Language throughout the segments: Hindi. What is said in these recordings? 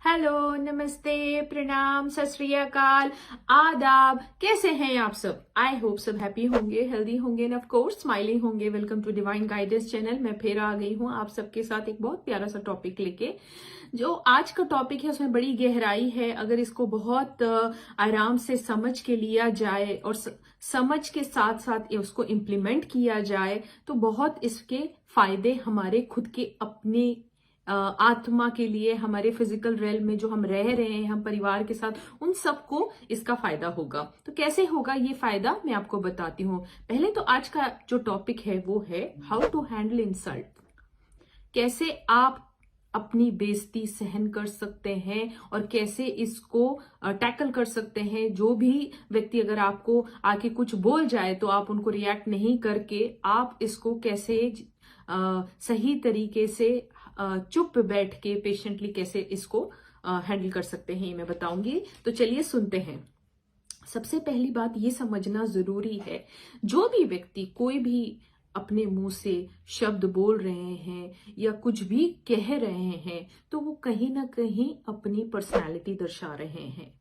हेलो, नमस्ते, प्रणाम, सत श्री अकाल, आदाब। कैसे हैं आप सब? आई होप सब हैप्पी होंगे, हेल्दी होंगे एंड ऑफ कोर्स स्माइलिंग होंगे। Welcome to Divine Guidance channel. मैं फिर आ गई हूँ आप सबके साथ एक बहुत प्यारा सा टॉपिक लेके। जो आज का टॉपिक है उसमें बड़ी गहराई है। अगर इसको बहुत आराम से समझ के लिया जाए और समझ के साथ साथ उसको इम्प्लीमेंट किया जाए तो बहुत इसके फायदे हमारे खुद के अपने आत्मा के लिए, हमारे फिजिकल रेल में जो हम रह रहे हैं, हम परिवार के साथ, उन सबको इसका फायदा होगा। तो कैसे होगा ये फायदा, मैं आपको बताती हूँ। पहले तो आज का जो टॉपिक है वो है हाउ टू हैंडल इंसल्ट। कैसे आप अपनी बेइज्जती सहन कर सकते हैं और कैसे इसको टैकल कर सकते हैं। जो भी व्यक्ति अगर आपको आके कुछ बोल जाए तो आप उनको रिएक्ट नहीं करके आप इसको कैसे सही तरीके से चुप बैठ के पेशेंटली कैसे इसको हैंडल कर सकते हैं, ये मैं बताऊंगी। तो चलिए सुनते हैं। सबसे पहली बात ये समझना जरूरी है, जो भी व्यक्ति कोई भी अपने मुंह से शब्द बोल रहे हैं या कुछ भी कह रहे हैं तो वो कहीं ना कहीं अपनी पर्सनालिटी दर्शा रहे हैं।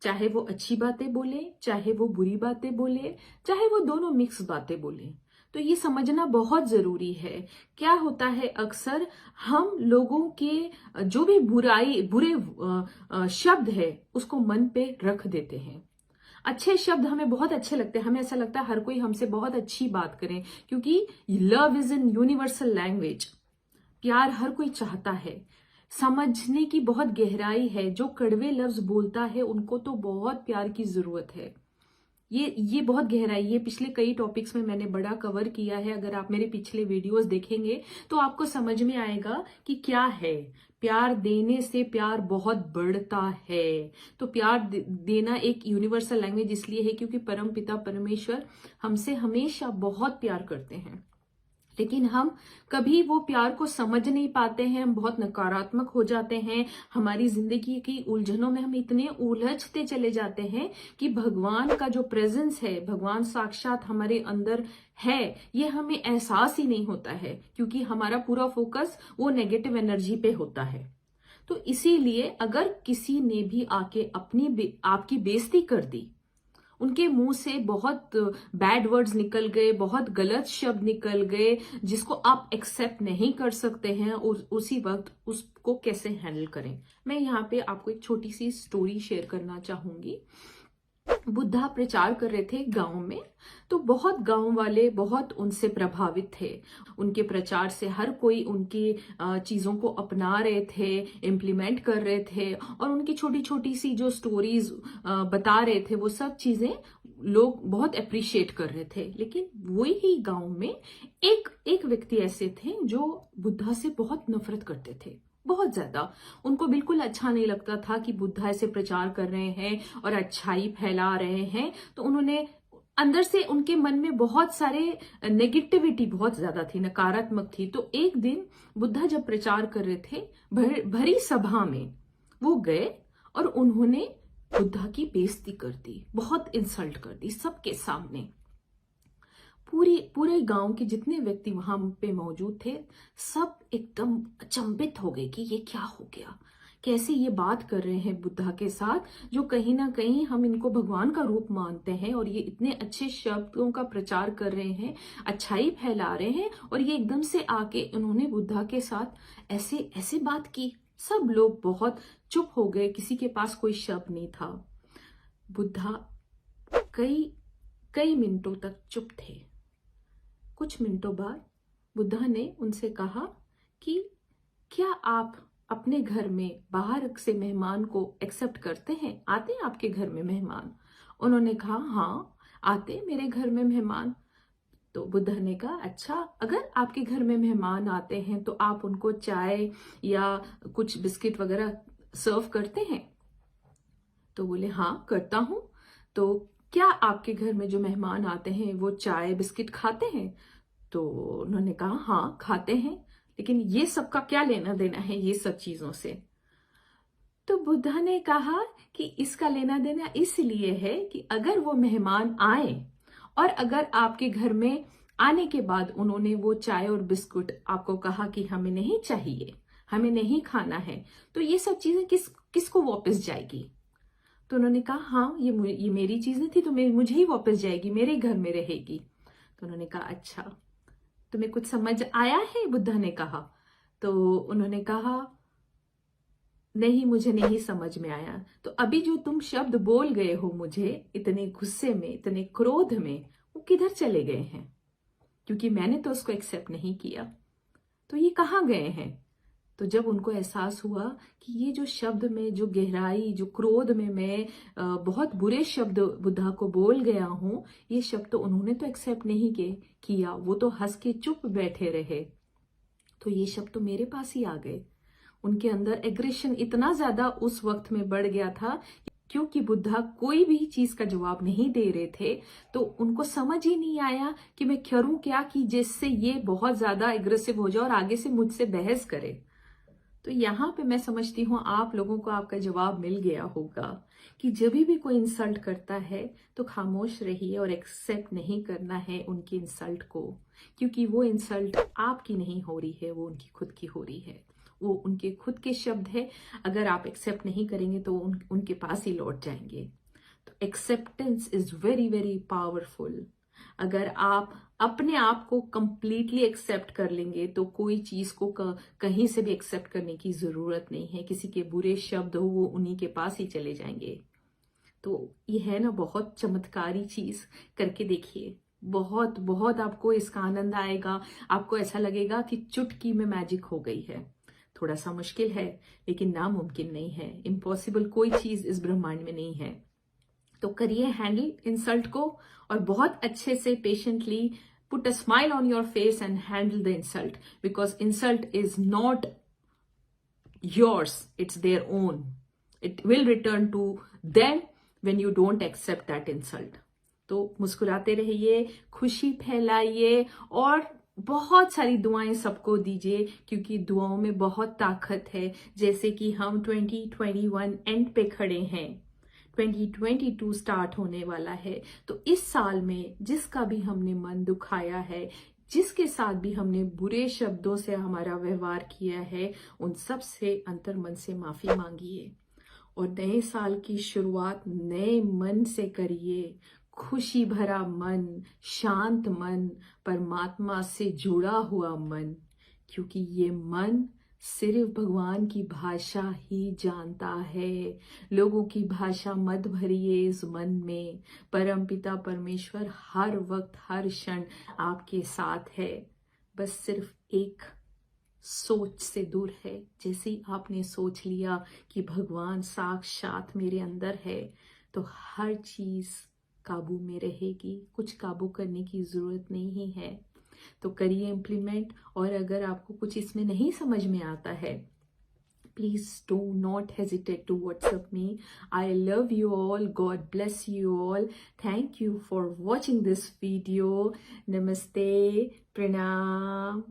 चाहे वो अच्छी बातें बोले, चाहे वो बुरी बातें बोले, चाहे वो दोनों मिक्स बातें बोले। तो ये समझना बहुत जरूरी है। क्या होता है, अक्सर हम लोगों के जो भी बुरे शब्द है उसको मन पे रख देते हैं। अच्छे शब्द हमें बहुत अच्छे लगते हैं, हमें ऐसा लगता है हर कोई हमसे बहुत अच्छी बात करे, क्योंकि love is an universal language. प्यार हर कोई चाहता है। समझने की बहुत गहराई है। जो कड़वे लफ्ज बोलता है उनको तो बहुत प्यार की जरूरत है। ये बहुत गहराई, ये पिछले कई टॉपिक्स में मैंने बड़ा कवर किया है। अगर आप मेरे पिछले वीडियोस देखेंगे तो आपको समझ में आएगा कि क्या है। प्यार देने से प्यार बहुत बढ़ता है। तो प्यार देना एक यूनिवर्सल लैंग्वेज इसलिए है क्योंकि परम पिता परमेश्वर हमसे हमेशा बहुत प्यार करते हैं, लेकिन हम कभी वो प्यार को समझ नहीं पाते हैं। हम बहुत नकारात्मक हो जाते हैं। हमारी जिंदगी की उलझनों में हम इतने उलझते चले जाते हैं कि भगवान का जो प्रेजेंस है, भगवान साक्षात हमारे अंदर है, ये हमें एहसास ही नहीं होता है, क्योंकि हमारा पूरा फोकस वो नेगेटिव एनर्जी पे होता है। तो इसीलिए अगर किसी ने भी आके आपकी बेइज्जती कर दी, उनके मुंह से बहुत बैड वर्ड्स निकल गए, बहुत गलत शब्द निकल गए जिसको आप एक्सेप्ट नहीं कर सकते हैं, उसी वक्त उसको कैसे हैंडल करें। मैं यहाँ पे आपको एक छोटी सी स्टोरी शेयर करना चाहूंगी। बुद्धा प्रचार कर रहे थे गांव में, तो बहुत गांव वाले बहुत उनसे प्रभावित थे। उनके प्रचार से हर कोई उनकी चीजों को अपना रहे थे, इम्प्लीमेंट कर रहे थे, और उनकी छोटी छोटी सी जो स्टोरीज बता रहे थे वो सब चीजें लोग बहुत अप्रिशिएट कर रहे थे। लेकिन वही ही गांव में एक व्यक्ति ऐसे थे जो बुद्धा से बहुत नफरत करते थे, बहुत ज्यादा। उनको बिल्कुल अच्छा नहीं लगता था कि बुद्धा ऐसे प्रचार कर रहे हैं और अच्छाई फैला रहे हैं। तो उन्होंने अंदर से, उनके मन में बहुत सारे नेगेटिविटी बहुत ज्यादा थी, नकारात्मक थी। तो एक दिन बुद्धा जब प्रचार कर रहे थे, भरी सभा में वो गए और उन्होंने बुद्धा की बेइज्जती कर दी, बहुत इंसल्ट कर दी सबके सामने। पूरे गांव के जितने व्यक्ति वहां पे मौजूद थे सब एकदम अचंभित हो गए कि ये क्या हो गया, कैसे ये बात कर रहे हैं बुद्धा के साथ, जो कहीं ना कहीं हम इनको भगवान का रूप मानते हैं, और ये इतने अच्छे शब्दों का प्रचार कर रहे हैं, अच्छाई फैला रहे हैं, और ये एकदम से आके उन्होंने बुद्धा के साथ ऐसे ऐसे बात की। सब लोग बहुत चुप हो गए, किसी के पास कोई शब्द नहीं था। बुद्धा कई कई मिनटों तक चुप थे। कुछ मिनटों बाद बुद्धा ने उनसे कहा कि क्या आप अपने घर में बाहर से मेहमान को एक्सेप्ट करते हैं? आते हैं आपके घर में मेहमान? उन्होंने कहा हाँ, आते मेरे घर में मेहमान। तो बुद्धा ने कहा अच्छा, अगर आपके घर में मेहमान आते हैं तो आप उनको चाय या कुछ बिस्किट वगैरह सर्व करते हैं? तो बोले हाँ करता हूं। तो क्या आपके घर में जो मेहमान आते हैं वो चाय बिस्किट खाते हैं? तो उन्होंने कहा हाँ खाते हैं, लेकिन ये सबका क्या लेना देना है ये सब चीजों से? तो बुद्धा ने कहा कि इसका लेना देना इसलिए है कि अगर वो मेहमान आए और अगर आपके घर में आने के बाद उन्होंने वो चाय और बिस्कुट आपको कहा कि हमें नहीं चाहिए, हमें नहीं खाना है, तो ये सब चीजें किसको वापस जाएगी? तो उन्होंने कहा हाँ, ये मेरी चीजें थी तो मुझे ही वापस जाएगी, मेरे घर में रहेगी। तो उन्होंने कहा अच्छा, तुम्हें कुछ समझ आया है? बुद्धा ने कहा। तो उन्होंने कहा नहीं, मुझे नहीं समझ में आया। तो अभी जो तुम शब्द बोल गए हो मुझे इतने गुस्से में, इतने क्रोध में, वो किधर चले गए हैं? क्योंकि मैंने तो उसको एक्सेप्ट नहीं किया, तो ये कहाँ गए हैं? तो जब उनको एहसास हुआ कि ये जो शब्द में जो गहराई, जो क्रोध में मैं बहुत बुरे शब्द बुद्धा को बोल गया हूं, ये शब्द तो उन्होंने तो एक्सेप्ट नहीं किया, वो तो हंस के चुप बैठे रहे, तो ये शब्द तो मेरे पास ही आ गए। उनके अंदर एग्रेशन इतना ज्यादा उस वक्त में बढ़ गया था, क्योंकि बुद्धा कोई भी चीज का जवाब नहीं दे रहे थे, तो उनको समझ ही नहीं आया कि मैं करूं क्या कि जिससे ये बहुत ज्यादा एग्रेसिव हो जाए और आगे से मुझसे बहस करे। तो यहाँ पे मैं समझती हूँ आप लोगों को आपका जवाब मिल गया होगा कि जब भी कोई इंसल्ट करता है तो खामोश रहिए और एक्सेप्ट नहीं करना है उनकी इंसल्ट को, क्योंकि वो इंसल्ट आपकी नहीं हो रही है, वो उनकी खुद की हो रही है, वो उनके खुद के शब्द है। अगर आप एक्सेप्ट नहीं करेंगे तो उनके पास ही लौट जाएंगे। तो acceptance is very very powerful. अगर आप अपने आप को कंप्लीटली एक्सेप्ट कर लेंगे तो कोई चीज को कहीं से भी एक्सेप्ट करने की जरूरत नहीं है। किसी के बुरे शब्द हो वो उन्हीं के पास ही चले जाएंगे। तो ये है ना बहुत चमत्कारी चीज, करके देखिए, बहुत बहुत आपको इसका आनंद आएगा। आपको ऐसा लगेगा कि चुटकी में मैजिक हो गई है। थोड़ा सा मुश्किल है लेकिन नामुमकिन नहीं है, इम्पॉसिबल कोई चीज इस ब्रह्मांड में नहीं है। तो करिए हैंडल इंसल्ट को और बहुत अच्छे से patiently put a smile on your face and handle the insult, because insult is not yours, it's their own. It will return to them when you don't accept that insult. तो मुस्कुराते रहिए, खुशी फैलाइए और बहुत सारी दुआएं सबको दीजिए, क्योंकि दुआओं में बहुत ताकत है। जैसे कि हम 2021 एंड पे खड़े हैं, 2022 स्टार्ट होने वाला है, तो इस साल में जिसका भी हमने मन दुखाया है, जिसके साथ भी हमने बुरे शब्दों से हमारा व्यवहार किया है, उन सब से अंतर मन से माफी मांगिए और नए साल की शुरुआत नए मन से करिए। खुशी भरा मन, शांत मन, परमात्मा से जुड़ा हुआ मन, क्योंकि ये मन सिर्फ भगवान की भाषा ही जानता है। लोगों की भाषा मत भरिए इस मन में। परमपिता परमेश्वर हर वक्त हर क्षण आपके साथ है, बस सिर्फ एक सोच से दूर है। जैसे ही आपने सोच लिया कि भगवान साक्षात मेरे अंदर है, तो हर चीज काबू में रहेगी, कुछ काबू करने की जरूरत नहीं है। तो करिए इम्प्लीमेंट। और अगर आपको कुछ इसमें नहीं समझ में आता है, please do not hesitate to WhatsApp me. I love you all. God bless you all. Thank you for watching this video. Namaste. Pranam.